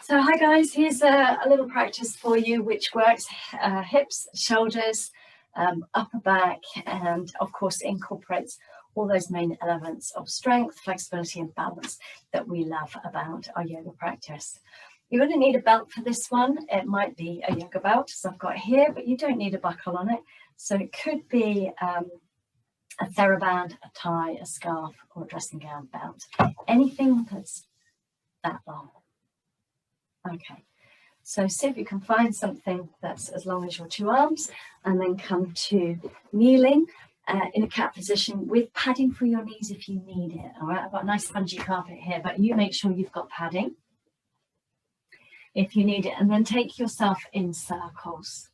So hi guys, here's a little practice for you which works hips, shoulders, upper back, and of course incorporates all those main elements of strength, flexibility and balance that we love about our yoga practice. You're going to need a belt for this one. It might be a yoga belt as I've got here, but you don't need a buckle on it. So it could be a TheraBand, a tie, a scarf or a dressing gown belt. Anything that's that long. Okay, so see if you can find something that's as long as your two arms, and then come to kneeling in a cat position with padding for your knees if you need it. All right, I've got a nice spongy carpet here, but you make sure you've got padding if you need it, and then take yourself in circles.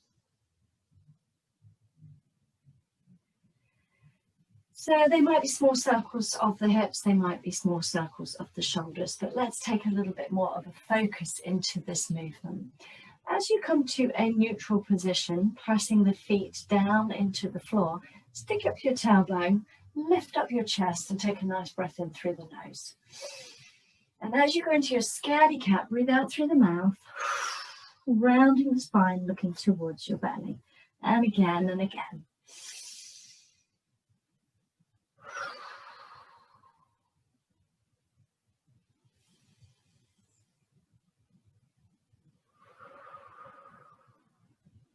So they might be small circles of the hips, they might be small circles of the shoulders, but let's take a little bit more of a focus into this movement. As you come to a neutral position, pressing the feet down into the floor, stick up your tailbone, lift up your chest and take a nice breath in through the nose. And as you go into your scaredy cat, breathe out through the mouth, rounding the spine, looking towards your belly. And again and again.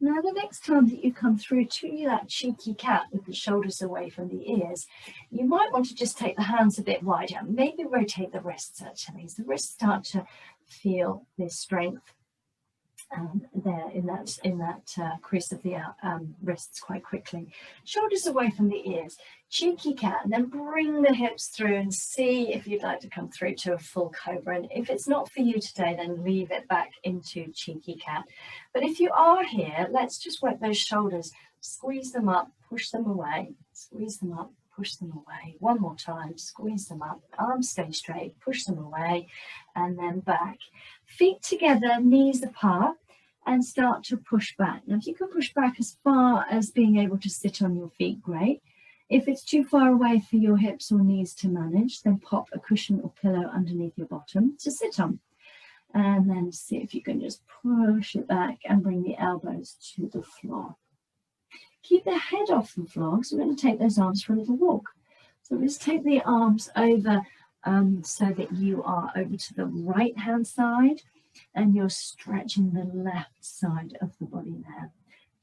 Now the next time that you come through to that cheeky cat with the shoulders away from the ears, you might want to just take the hands a bit wider, maybe rotate the wrists actually. So the wrists start to feel this strength there in that crease of the wrists quite quickly. Shoulders away from the ears, cheeky cat, and then bring the hips through and see if you'd like to come through to a full cobra. And if it's not for you today, then leave it back into cheeky cat. But if you are here, let's just work those shoulders, squeeze them up, push them away, squeeze them up, push them away. One more time, squeeze them up, arms stay straight, push them away, and then back. Feet together, knees apart, and start to push back. Now, if you can push back as far as being able to sit on your feet, great. If it's too far away for your hips or knees to manage, then pop a cushion or pillow underneath your bottom to sit on. And then see if you can just push it back and bring the elbows to the floor. Keep the head off the floor because we're going to take those arms for a little walk. So let's take the arms over so that you are over to the right hand side and you're stretching the left side of the body now.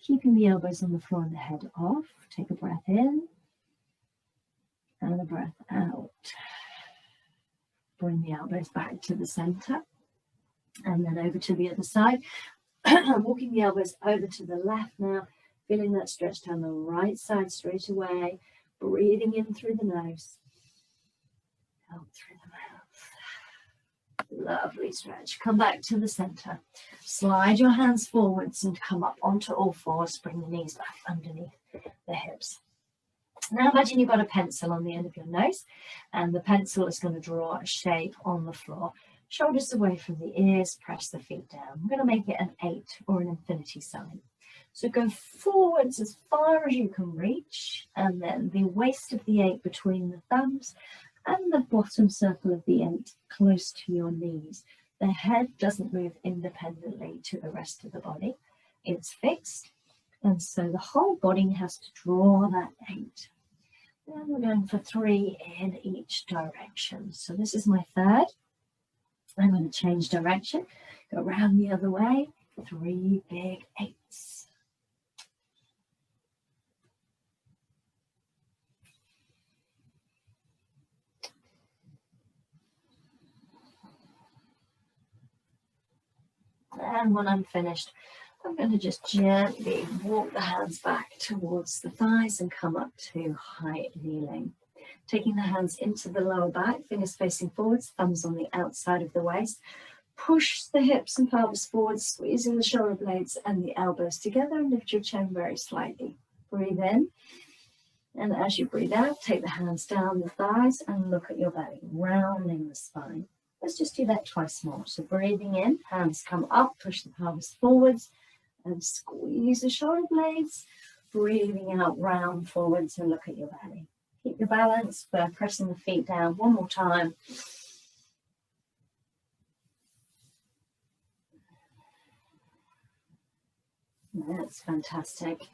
Keeping the elbows on the floor and the head off. Take a breath in and a breath out. Bring the elbows back to the center and then over to the other side. Walking the elbows over to the left now. Feeling that stretch down the right side straight away. Breathing in through the nose. Out through the mouth. Lovely stretch. Come back to the center. Slide your hands forwards and come up onto all fours. Bring the knees back underneath the hips. Now imagine you've got a pencil on the end of your nose and the pencil is going to draw a shape on the floor. Shoulders away from the ears. Press the feet down. I'm going to make it an 8 or an infinity sign. So go forwards as far as you can reach, and then the waist of the 8 between the thumbs and the bottom circle of the 8 close to your knees. The head doesn't move independently to the rest of the body. It's fixed, and so the whole body has to draw that 8. Then we're going for 3 in each direction. So this is my third. I'm going to change direction, go around the other way, 3 big 8s. And when I'm finished, I'm going to just gently walk the hands back towards the thighs and come up to high kneeling. Taking the hands into the lower back, fingers facing forwards, thumbs on the outside of the waist. Push the hips and pelvis forward, squeezing the shoulder blades and the elbows together and lift your chin very slightly. Breathe in. And as you breathe out, take the hands down the thighs and look at your belly, rounding the spine. Let's just do that twice more. So breathing in, hands come up, push the pelvis forwards and squeeze the shoulder blades. Breathing out, round forwards and look at your belly. Keep your balance by pressing the feet down one more time. That's fantastic.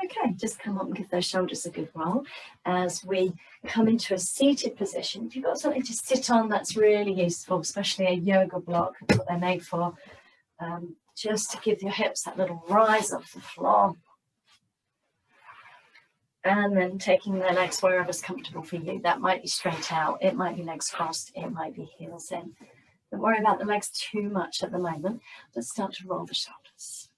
Okay, just come up and give those shoulders a good roll as we come into a seated position. If you've got something to sit on, that's really useful, especially a yoga block, that's what they're made for, just to give your hips that little rise off the floor. And then taking the legs wherever's comfortable for you. That might be straight out, it might be legs crossed, it might be heels in. Don't worry about the legs too much at the moment. Let's start to roll the shoulders.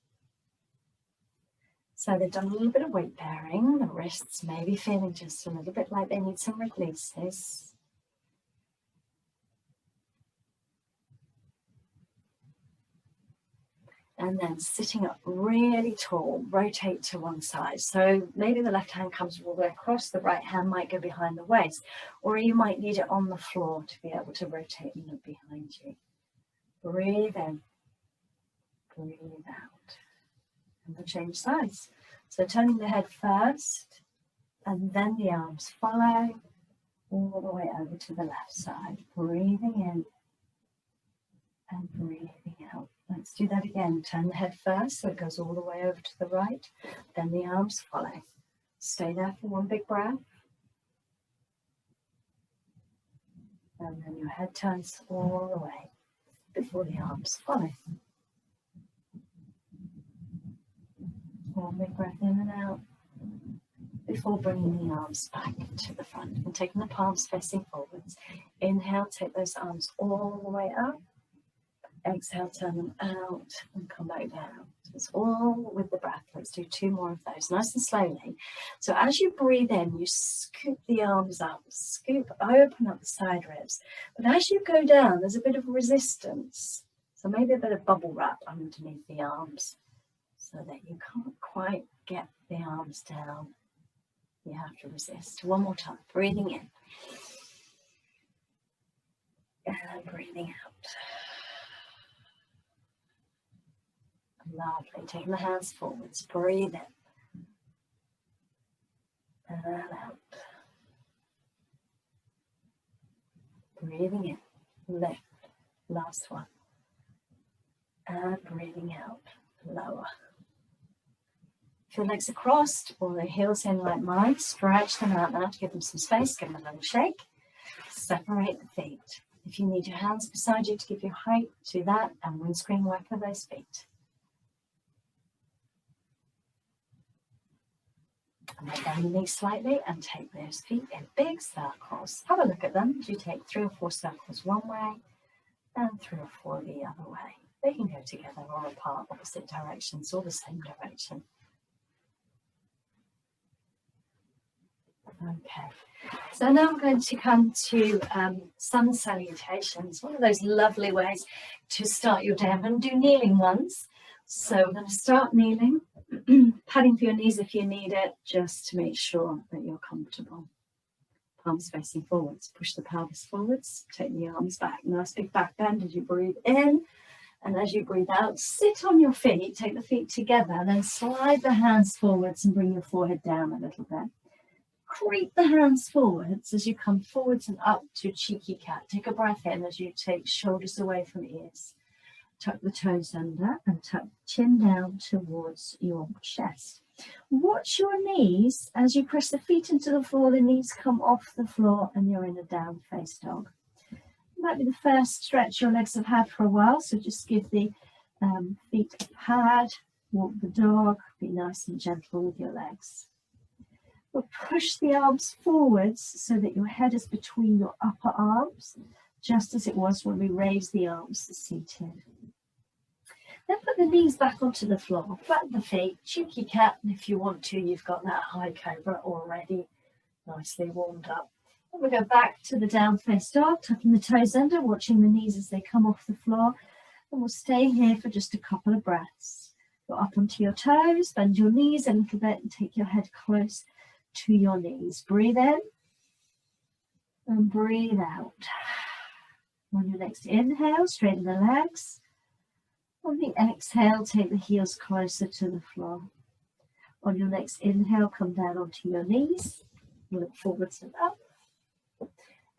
So they've done a little bit of weight bearing. The wrists may be feeling just a little bit like they need some releases. And then sitting up really tall, rotate to one side. So maybe the left hand comes all the way across, the right hand might go behind the waist, or you might need it on the floor to be able to rotate and look behind you. Breathe in, breathe out. And we'll change sides. So turning the head first, and then the arms follow all the way over to the left side. Breathing in and breathing out. Let's do that again. Turn the head first so it goes all the way over to the right. Then the arms follow. Stay there for one big breath. And then your head turns all the way before the arms follow. One big breath in and out before bringing the arms back to the front and taking the palms facing forwards. Inhale, take those arms all the way up. Exhale, turn them out and come back down. It's all with the breath. Let's do 2 more of those, nice and slowly. So as you breathe in, you scoop the arms up, open up the side ribs. But as you go down, there's a bit of resistance. So maybe a bit of bubble wrap underneath the arms so that you can't quite get the arms down. You have to resist. One more time, breathing in and breathing out. Lovely. Taking the hands forwards. Breathe in and out. Breathing in. Lift. Last one. And breathing out. Lower. If your legs are crossed or the heels in like mine, stretch them out now to give them some space. Give them a little shake. Separate the feet. If you need your hands beside you to give you height, do that, and windscreen wiper those feet. And then bend the knees slightly and take those feet in big circles. Have a look at them. You take 3 or 4 circles one way and 3 or 4 the other way. They can go together or apart, opposite directions, or the same direction. Okay, so now I'm going to come to sun salutations, one of those lovely ways to start your day. I'm going to do kneeling ones. So we're going to start kneeling, padding for your knees if you need it, just to make sure that you're comfortable. Palms facing forwards, push the pelvis forwards, take the arms back. Nice big back bend as you breathe in, and as you breathe out, sit on your feet, take the feet together, then slide the hands forwards and bring your forehead down a little bit. Creep the hands forwards as you come forwards and up to a cheeky cat. Take a breath in as you take shoulders away from ears. Tuck the toes under and tuck the chin down towards your chest. Watch your knees as you press the feet into the floor. The knees come off the floor and you're in a down face dog. It might be the first stretch your legs have had for a while, so just give the feet a pad, walk the dog, be nice and gentle with your legs. We'll push the arms forwards so that your head is between your upper arms, just as it was when we raised the arms seated. Then put the knees back onto the floor, flatten the feet, cheeky cat, and if you want to, you've got that high cobra already nicely warmed up. Then we'll go back to the down face dog, tucking the toes under, watching the knees as they come off the floor, and we'll stay here for just a couple of breaths. Go up onto your toes, bend your knees a little bit, and take your head close to your knees. Breathe in and breathe out. On your next inhale, straighten the legs. On the exhale, take the heels closer to the floor. On your next inhale, come down onto your knees. Look forwards and up.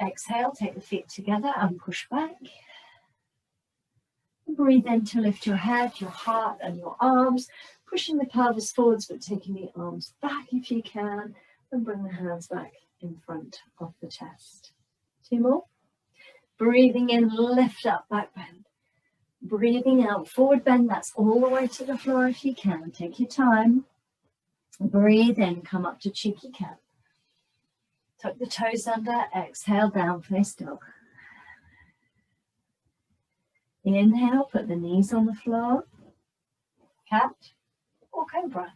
Exhale, take the feet together and push back. breathe in to lift your head, your heart and your arms, pushing the pelvis forwards but taking the arms back if you can, and bring the hands back in front of the chest. 2 more. Breathing in, lift up, back bend. Breathing out, forward bend, that's all the way to the floor if you can. Take your time. Breathe in, come up to cheeky cat. Tuck the toes under, exhale, down face dog. Inhale, put the knees on the floor, cat or cobra.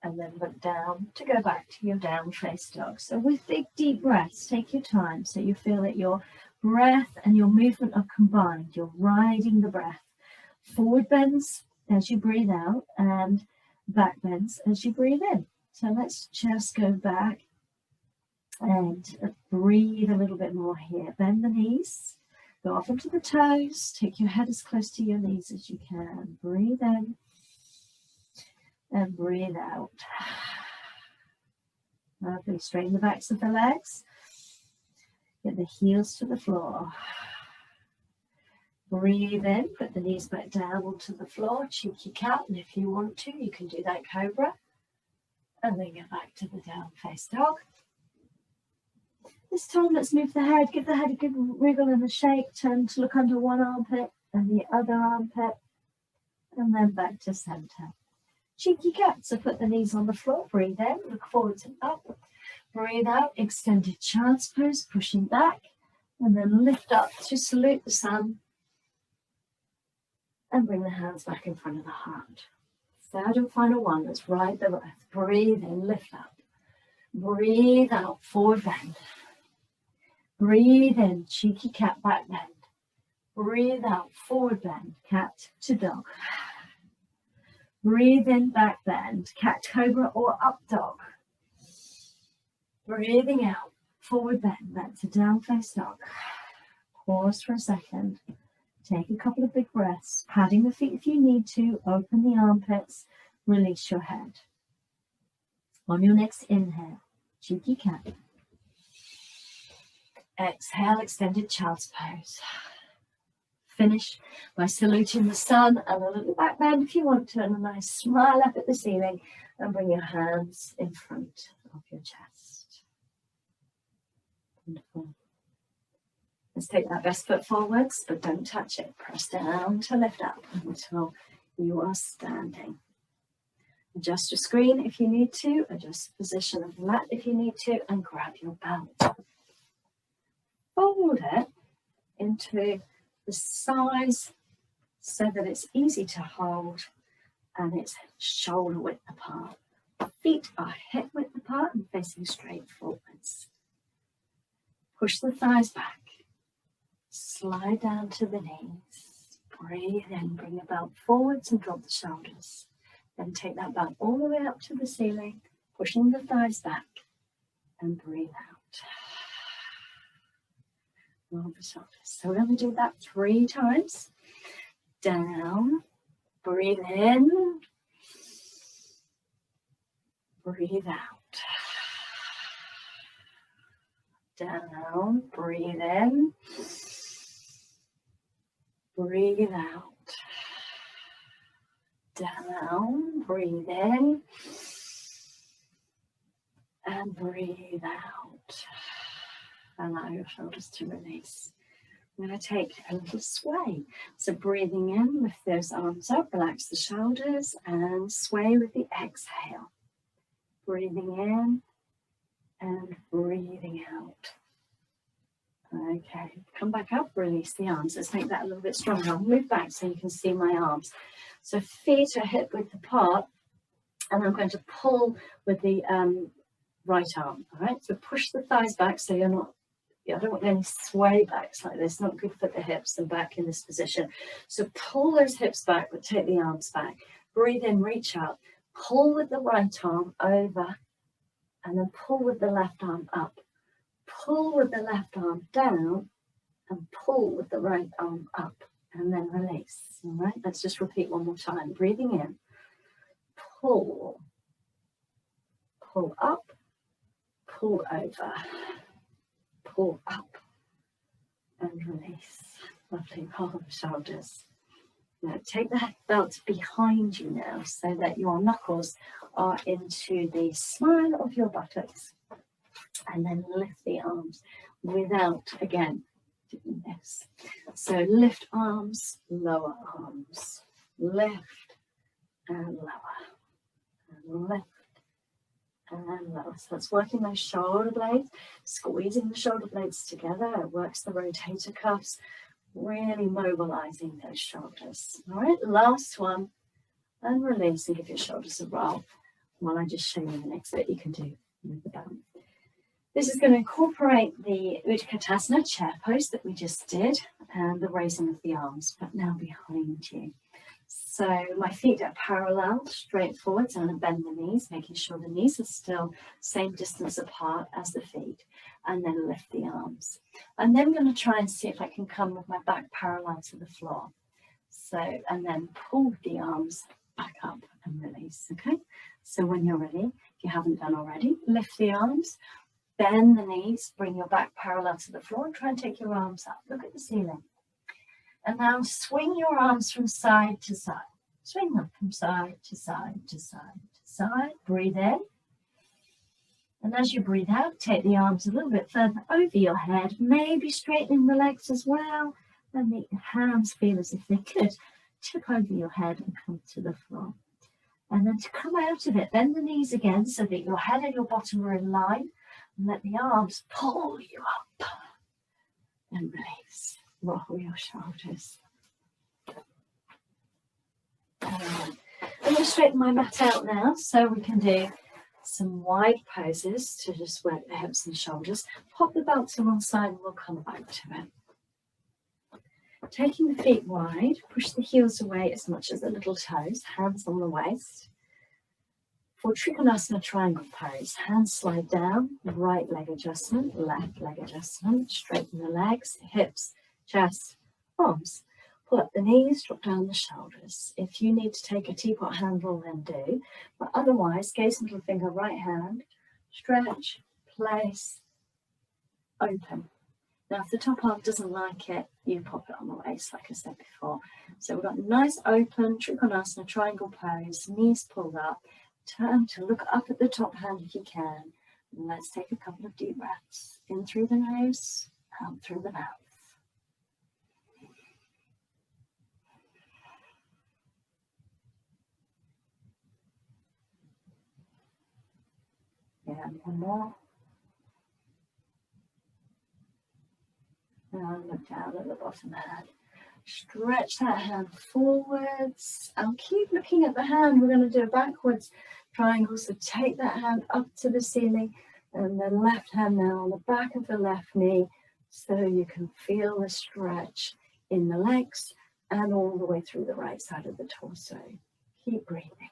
And then look down to go back to your down face dog. So with big deep breaths, take your time so you feel that your breath and your movement are combined. You're riding the breath. Forward bends as you breathe out and back bends as you breathe in. So let's just go back and breathe a little bit more here. Bend the knees, go off into the toes, take your head as close to your knees as you can. Breathe in and breathe out. Lovely. Straighten the backs of the legs. Get the heels to the floor. Breathe in, put the knees back down onto the floor, cheeky cat, and if you want to, you can do that cobra. And then get back to the down face dog. This time, let's move the head, give the head a good wriggle and a shake, turn to look under one armpit and the other armpit, and then back to center. Cheeky cat, so put the knees on the floor, breathe in, look forwards and up. Breathe out, extended child's pose, pushing back, and then lift up to salute the sun, and bring the hands back in front of the heart. Third and final one, let's ride the breath. Breathe in, lift up. Breathe out, forward bend. Breathe in, cheeky cat, back bend. Breathe out, forward bend, cat to dog. Breathe in, back bend, cat cobra or up dog. Breathing out, forward bend, back to down face dog. Pause for a second. Take a couple of big breaths, padding the feet if you need to, open the armpits, release your head. On your next inhale, cheeky cat. Exhale, extended child's pose. Finish by saluting the sun and a little back bend if you want to, and a nice smile up at the ceiling, and bring your hands in front of your chest. Wonderful. Let's take that best foot forwards, but don't touch it. Press down to lift up until you are standing. Adjust your screen if you need to, adjust the position of the mat if you need to, and grab your belt. Fold it into the size so that it's easy to hold and it's shoulder width apart. Feet are hip width apart and facing straight forwards. Push the thighs back. Slide down to the knees. Breathe in, bring the belt forwards and drop the shoulders. Then take that belt all the way up to the ceiling, pushing the thighs back, and breathe out. Roll the shoulders. So we're going to do that 3 times. Down, breathe in, breathe out. Down, breathe in, breathe out. Down, breathe in, and breathe out. Allow your shoulders to release. I'm going to take a little sway. So breathing in, lift those arms up, relax the shoulders, and sway with the exhale. Breathing in and breathing out. Okay, come back up, release the arms. Let's make that a little bit stronger. I'll move back so you can see my arms. So feet are hip width apart, and I'm going to pull with the right arm. All right, so push the thighs back so you're not, I don't want any sway backs like this, not good for the hips and back in this position. So pull those hips back, but take the arms back. Breathe in, reach out, pull with the right arm over, and then pull with the left arm up. Pull with the left arm down, and pull with the right arm up, and then release. All right, let's just repeat one more time. Breathing in, pull, pull up, pull over, pull up, and release. Lovely, roll the shoulders. Now take the belt behind you now so that your knuckles are into the smile of your buttocks. And then lift the arms without, again, doing this. So lift arms, lower arms, lift and lower, and lift and lower. So that's working those shoulder blades, squeezing the shoulder blades together. It works the rotator cuffs, really mobilizing those shoulders. All right, last one, and release and give your shoulders a roll while I just show you the next bit you can do with the belt. This is going to incorporate the Utkatasana chair pose that we just did and the raising of the arms, but now behind you. So my feet are parallel, straight forwards. I'm going to bend the knees, making sure the knees are still same distance apart as the feet, and then lift the arms. And then I'm going to try and see if I can come with my back parallel to the floor. So, and then pull the arms back up and release, okay? So when you're ready, if you haven't done already, lift the arms, bend the knees, bring your back parallel to the floor, and try and take your arms up. Look at the ceiling. And now swing your arms from side to side. Swing them from side to side to side to side. Breathe in. And as you breathe out, take the arms a little bit further over your head, maybe straightening the legs as well. And the hands feel as if they could tip over your head and come to the floor. And then to come out of it, bend the knees again so that your head and your bottom are in line. And let the arms pull you up. And release. Roll your shoulders. I'm going to straighten my mat out now so we can do some wide poses to just work the hips and shoulders. Pop the belt to one side and we'll come back to it. Taking the feet wide, push the heels away as much as the little toes, hands on the waist. For Trikonasana triangle pose, hands slide down, right leg adjustment, left leg adjustment, straighten the legs, hips, chest, arms. Pull up the knees, drop down the shoulders. If you need to take a teapot handle, then do. But otherwise, gaze middle finger, right hand, stretch, place, open. Now, if the top arm doesn't like it, you pop it on the waist, like I said before. So we've got a nice open Trikonasana triangle pose, knees pulled up. Turn to look up at the top hand if you can. And let's take a couple of deep breaths. In through the nose, out through the mouth. And one more. And look down at the bottom hand. Stretch that hand forwards. And keep looking at the hand. We're going to do a backwards triangle. So take that hand up to the ceiling. And the left hand now on the back of the left knee. So you can feel the stretch in the legs and all the way through the right side of the torso. Keep breathing.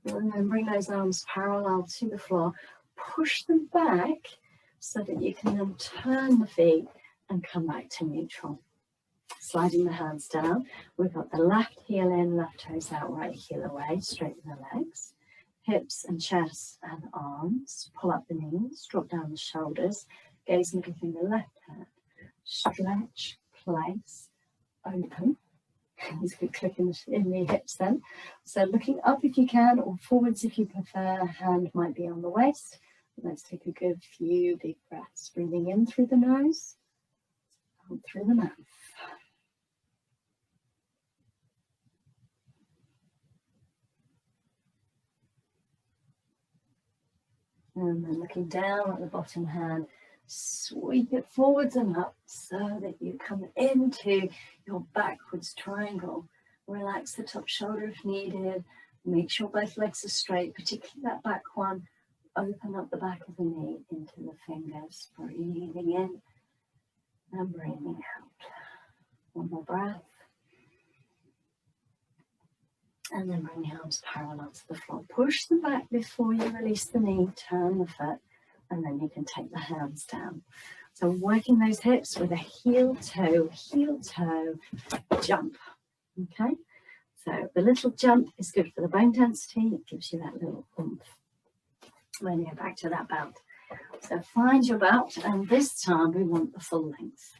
And then bring those arms parallel to the floor. Push them back so that you can then turn the feet and come back to neutral. Sliding the hands down. We've got the left heel in, left toes out, right heel away. Straighten the legs. Hips and chest and arms. Pull up the knees. Drop down the shoulders. Gaze middle finger, left hand. Stretch, place, open. There's a good click in the hips then. So looking up if you can, or forwards if you prefer. Hand might be on the waist. Let's take a good few deep breaths. Breathing in through the nose, out through the mouth. And then looking down at the bottom hand, sweep it forwards and up so that you come into your backwards triangle. Relax the top shoulder if needed. Make sure both legs are straight, particularly that back one. Open up the back of the knee into the fingers. Breathing in and breathing out. One more breath. And then bring the arms parallel to the floor. Push them back before you release the knee. Turn the foot. And then you can take the hands down. So working those hips with a heel toe, jump. Okay? So the little jump is good for the bone density. It gives you that little oomph. When you go back to that belt. So find your belt, and this time we want the full length.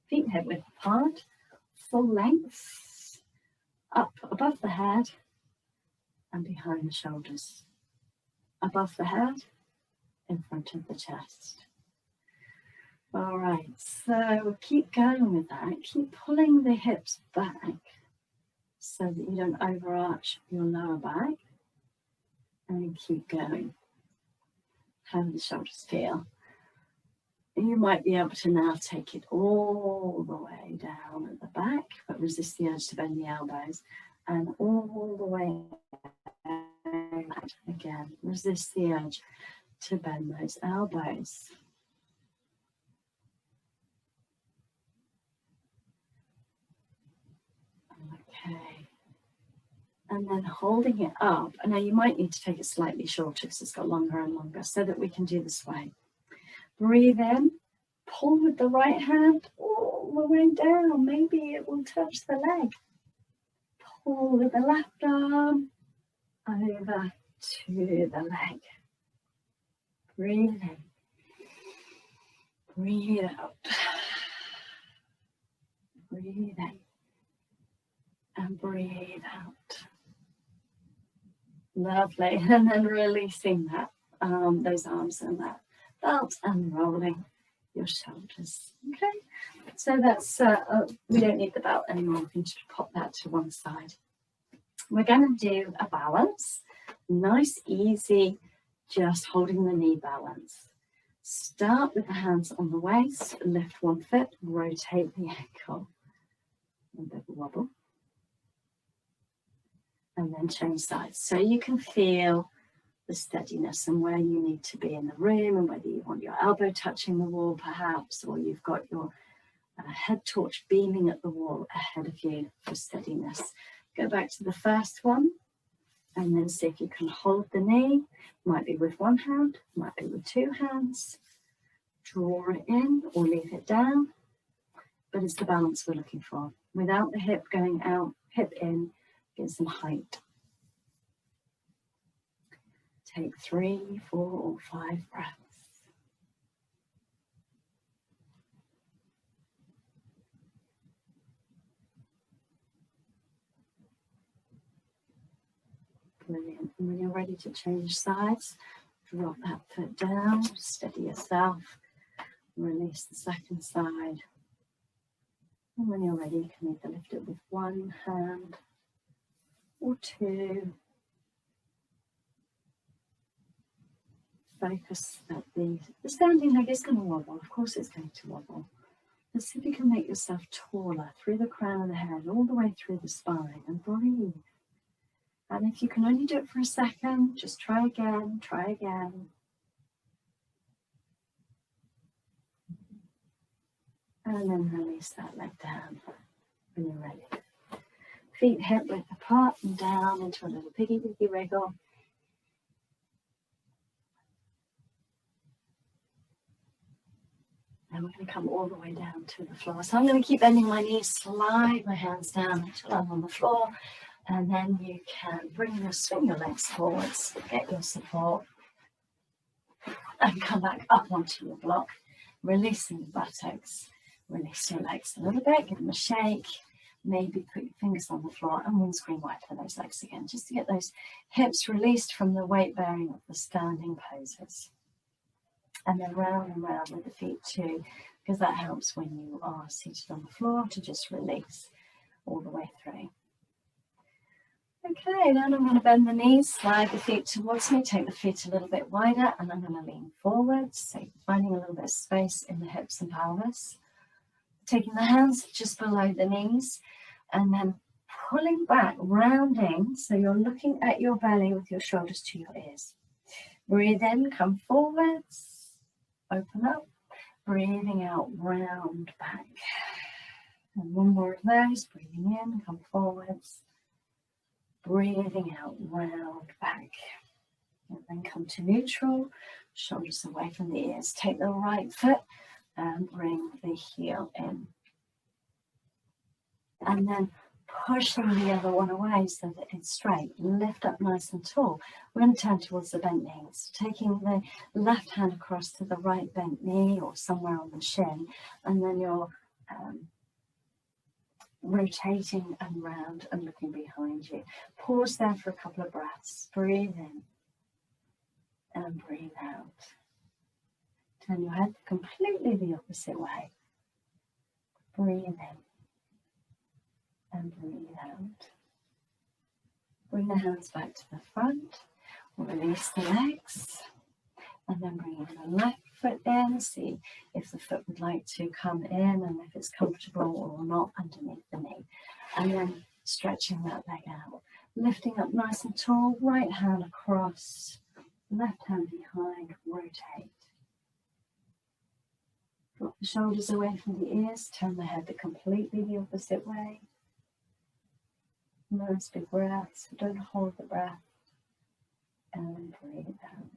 Feet hip width apart, full length, up above the head and behind the shoulders. Above the head, in front of the chest. All right, so keep going with that. Keep pulling the hips back so that you don't overarch your lower back. And keep going. How do the shoulders feel? You might be able to now take it all the way down at the back, but resist the urge to bend the elbows. And all the way back again. Resist the urge to bend those elbows. Okay. And then holding it up. Now you might need to take it slightly shorter because it's got longer and longer so that we can do this way. Breathe in, pull with the right hand all the way down. Maybe it will touch the leg. Pull with the left arm over to the leg. Breathe in. Breathe out. Breathe in. And breathe out. Lovely. And then releasing that, those arms and that belt and rolling your shoulders. Okay. So that's, we don't need the belt anymore. We can just pop that to one side. We're going to do a balance. Nice, easy, just holding the knee balance. Start with the hands on the waist, lift one foot, rotate the ankle. A bit of a wobble. And then change sides. So you can feel the steadiness and where you need to be in the room, and whether you want your elbow touching the wall perhaps, or you've got your head torch beaming at the wall ahead of you for steadiness. Go back to the first one and then see if you can hold the knee. Might be with one hand, might be with two hands. Draw it in or leave it down, but it's the balance we're looking for. Without the hip going out, hip in, get some height. Take 3, 4, or 5 breaths. Brilliant. And when you're ready to change sides, drop that foot down, steady yourself, release the second side. And when you're ready, you can either lift it with one hand or two. Focus that the standing leg is going to wobble. Of course it's going to wobble. But see if you can make yourself taller through the crown of the head, all the way through the spine, and breathe. And if you can only do it for a second, just try again, try again. And then release that leg down when you're ready. Feet hip width apart and down into a little piggy wiggy wiggle. And we're going to come all the way down to the floor. So I'm going to keep bending my knees, slide my hands down until I'm on the floor. And then you can swing your legs forwards, get your support, and come back up onto your block, releasing the buttocks. Release your legs a little bit, give them a shake. Maybe put your fingers on the floor and windscreen wiper those legs again, just to get those hips released from the weight bearing of the standing poses. And then round and round with the feet too, because that helps when you are seated on the floor to just release all the way through. Okay, then I'm going to bend the knees, slide the feet towards me, take the feet a little bit wider, and I'm going to lean forwards, so finding a little bit of space in the hips and pelvis. Taking the hands just below the knees, and then pulling back, rounding, so you're looking at your belly with your shoulders to your ears. Breathe in, come forwards, open up, breathing out, round back. And one more of those, breathing in, come forwards, breathing out, round back. And then come to neutral, shoulders away from the ears. Take the right foot and bring the heel in. And then pushing the other one away so that it's straight. Lift up nice and tall. We're going to turn towards the bent knees, taking the left hand across to the right bent knee or somewhere on the shin, and then you're rotating and round and looking behind you. Pause there for a couple of breaths. Breathe in and breathe out. Turn your head completely the opposite way. Breathe in and breathe out. Bring the hands back to the front. Release the legs. And then bring the left foot in. See if the foot would like to come in and if it's comfortable or not underneath the knee. And then stretching that leg out. Lifting up nice and tall. Right hand across. Left hand behind. Rotate. Drop the shoulders away from the ears. Turn the head completely the opposite way. Nice big breaths. Don't hold the breath. And breathe out.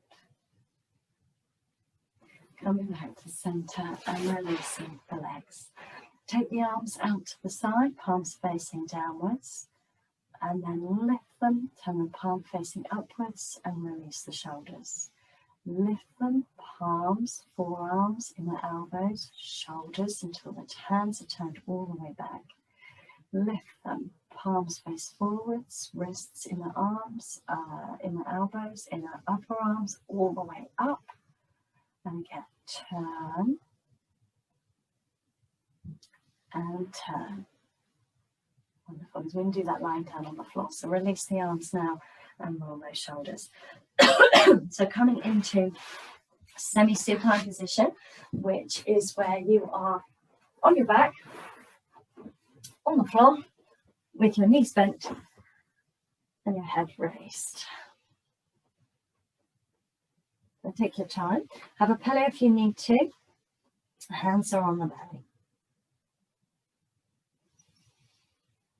Coming back to center and releasing the legs. Take the arms out to the side, palms facing downwards. And then lift them, turn the palm facing upwards and release the shoulders. Lift them, palms, forearms, inner elbows, shoulders until the hands are turned all the way back. Lift them, palms face forwards, wrists, inner arms, inner elbows, inner upper arms, all the way up. And again, turn and turn. Wonderful. We're going to do that lying down on the floor. So release the arms now and roll those shoulders. So coming into semi-supine position, which is where you are on your back, on the floor, with your knees bent and your head released. So take your time. Have a pillow if you need to. Hands are on the belly.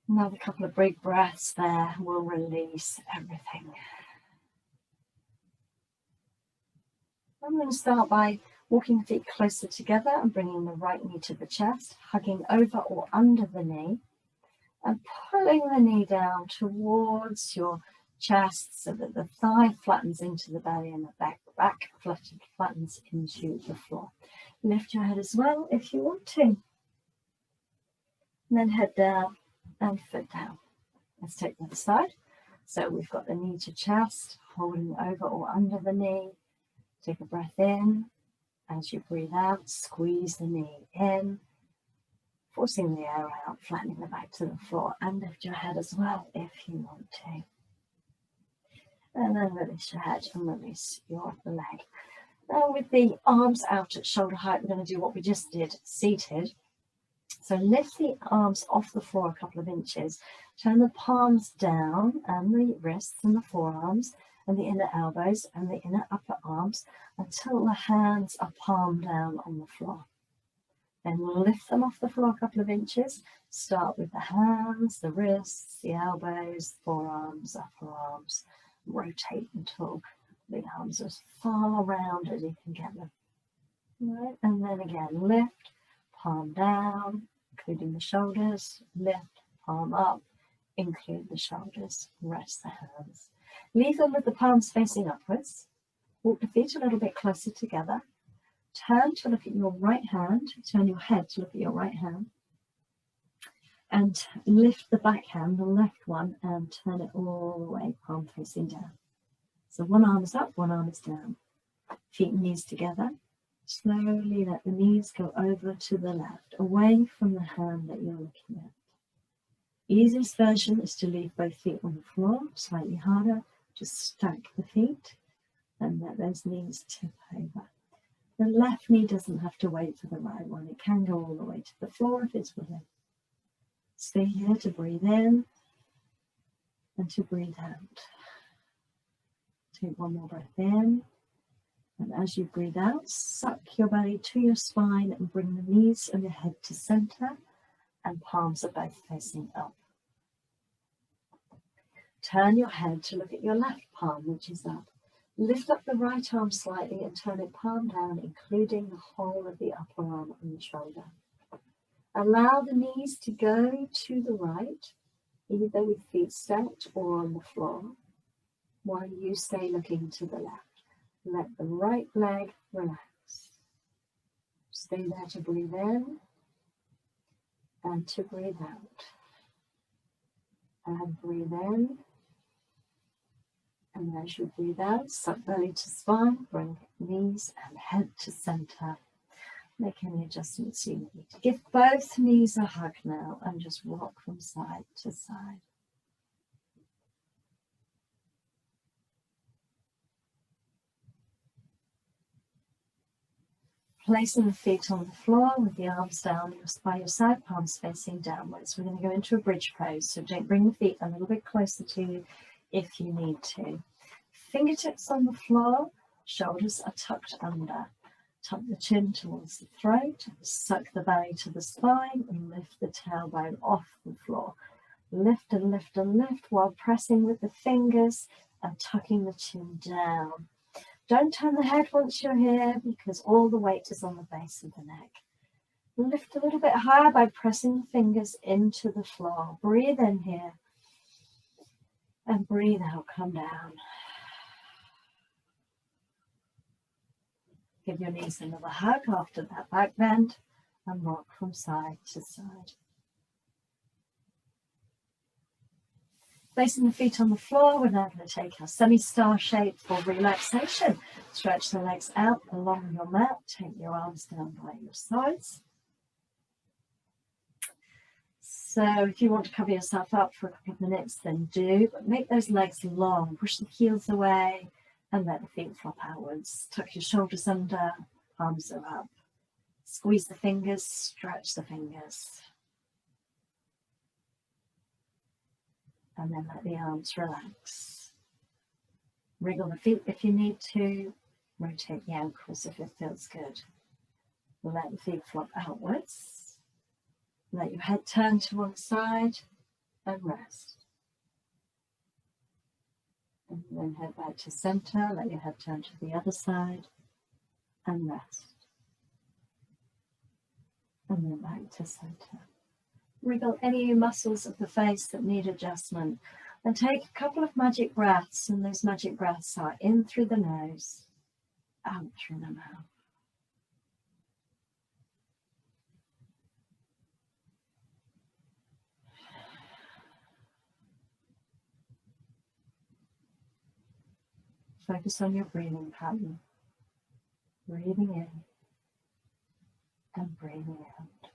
Another couple of big breaths there will release everything. I'm going to start by walking the feet closer together and bringing the right knee to the chest, hugging over or under the knee, and pulling the knee down towards your chest so that the thigh flattens into the belly and the back flattens into the floor. Lift your head as well if you want to. And then head down and foot down. Let's take the other side. So we've got the knee to chest, holding over or under the knee. Take a breath in. As you breathe out, squeeze the knee in, forcing the air out, flattening the back to the floor, and lift your head as well if you want to. And then release your head and release your leg. Now with the arms out at shoulder height, we're going to do what we just did, seated. So lift the arms off the floor a couple of inches. Turn the palms down and the wrists and the forearms and the inner elbows and the inner upper arms until the hands are palm down on the floor. Then lift them off the floor a couple of inches. Start with the hands, the wrists, the elbows, forearms, upper arms. Rotate until the arms are as far around as you can get them. Right. And then again, lift, palm down, including the shoulders, lift, palm up, include the shoulders, rest the hands. Leave them with the palms facing upwards. Walk the feet a little bit closer together. Turn to look at your right hand, turn your head to look at your right hand. And lift the back hand, the left one, and turn it all the way, palm facing down. So one arm is up, one arm is down. Feet and knees together. Slowly let the knees go over to the left, away from the hand that you're looking at. Easiest version is to leave both feet on the floor, slightly harder. Just stack the feet and let those knees tip over. The left knee doesn't have to wait for the right one. It can go all the way to the floor if it's willing. Stay here to breathe in and to breathe out. Take one more breath in. And as you breathe out, suck your belly to your spine and bring the knees and your head to center and palms are both facing up. Turn your head to look at your left palm, which is up. Lift up the right arm slightly and turn it palm down, including the whole of the upper arm and the shoulder. Allow the knees to go to the right either with feet stacked or on the floor, while you stay looking to the left. Let the right leg relax. Stay there to breathe in and to breathe out. And breathe in. And as you breathe out, suck belly to spine, bring knees and head to center. Make any adjustments you need. Give both knees a hug now and just rock from side to side. Placing the feet on the floor with the arms down by your side, palms facing downwards. We're going to go into a bridge pose, so don't bring the feet a little bit closer to you if you need to. Fingertips on the floor, shoulders are tucked under. Tuck the chin towards the throat, suck the belly to the spine and lift the tailbone off the floor. Lift and lift and lift while pressing with the fingers and tucking the chin down. Don't turn the head once you're here because all the weight is on the base of the neck. Lift a little bit higher by pressing the fingers into the floor. Breathe in here and breathe out, come down. Give your knees another hug after that back bend and rock from side to side. Placing the feet on the floor, we're now going to take our semi-star shape for relaxation. Stretch the legs out along your mat. Take your arms down by your sides. So if you want to cover yourself up for a couple of minutes, then do. But make those legs long. Push the heels away and let the feet flop outwards. Tuck your shoulders under, palms are up. Squeeze the fingers, stretch the fingers. And then let the arms relax. Wriggle the feet if you need to. Rotate the ankles if it feels good. Let the feet flop outwards. Let your head turn to one side and rest. And then head back to center. Let your head turn to the other side and rest. And then back to center. Wriggle any muscles of the face that need adjustment and take a couple of magic breaths, and those magic breaths are in through the nose, out through the mouth. Focus on your breathing pattern, breathing in and breathing out.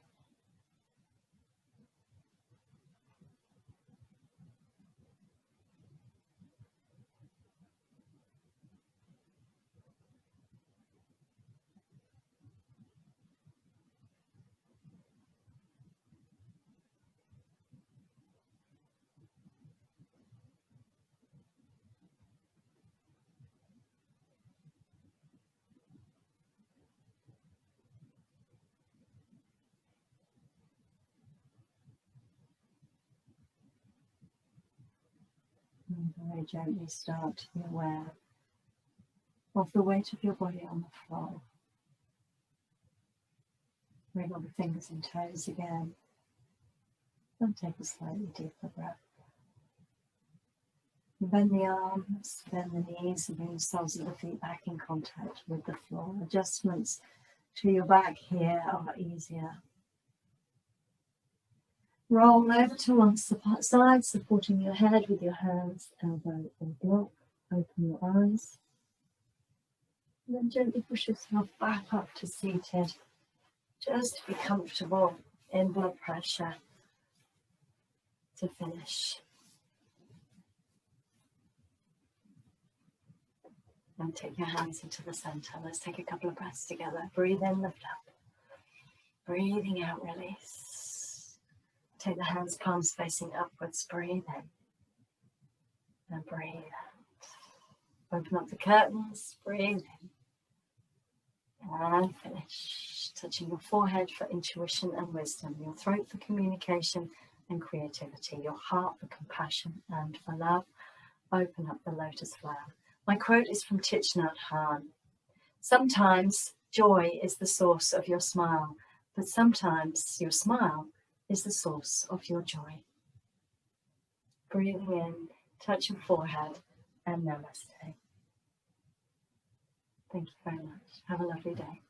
And very gently start to be aware of the weight of your body on the floor. Wriggle the fingers and toes again and take a slightly deeper breath. Bend the arms, bend the knees, and bring the soles of the feet back in contact with the floor. Adjustments to your back here are easier. Roll over to one side, supporting your head with your hands, elbow or block. Open your eyes. And then gently push yourself back up to seated, just to be comfortable in blood pressure to finish. And take your hands into the center. Let's take a couple of breaths together. Breathe in, lift up. Breathing out, release. Take the hands, palms facing upwards. Breathe in. And breathe out. Open up the curtains. Breathe in. And finish. Touching your forehead for intuition and wisdom. Your throat for communication and creativity. Your heart for compassion and for love. Open up the lotus flower. My quote is from Thich Nhat Hanh. Sometimes joy is the source of your smile, but sometimes your smile is the source of your joy. Breathing in, touch your forehead, and namaste. Thank you very much. Have a lovely day.